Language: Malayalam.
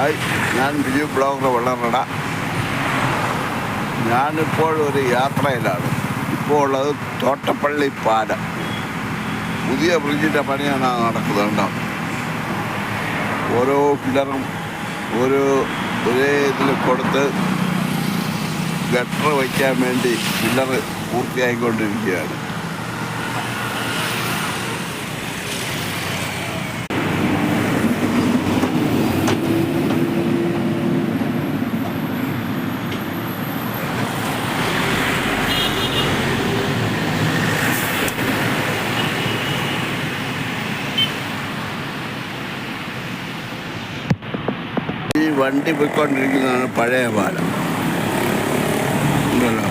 ഹായ്, ഞാൻ ബിജു ബ്ലോഗർ വെള്ളറട. ഞാനിപ്പോഴൊരു യാത്രയിലാണ്. ഇപ്പോൾ ഉള്ളത് തോട്ടപ്പള്ളി പാലം. പുതിയ ബ്രിഡ്ജിൻ്റെ പണിയാണ് നടക്കുന്നത്. കേട്ടോ, ഓരോ പില്ലറും ഒരേ ഇതിൽ കൊടുത്ത് ഗട്ടർ വയ്ക്കാൻ വേണ്ടി പില്ലർ പൂർത്തിയായിക്കൊണ്ടിരിക്കുകയാണ്. ഈ വണ്ടി പോയിക്കൊണ്ടിരിക്കുന്നതാണ് പഴയ പാലം. ഉണ്ടല്ലോ,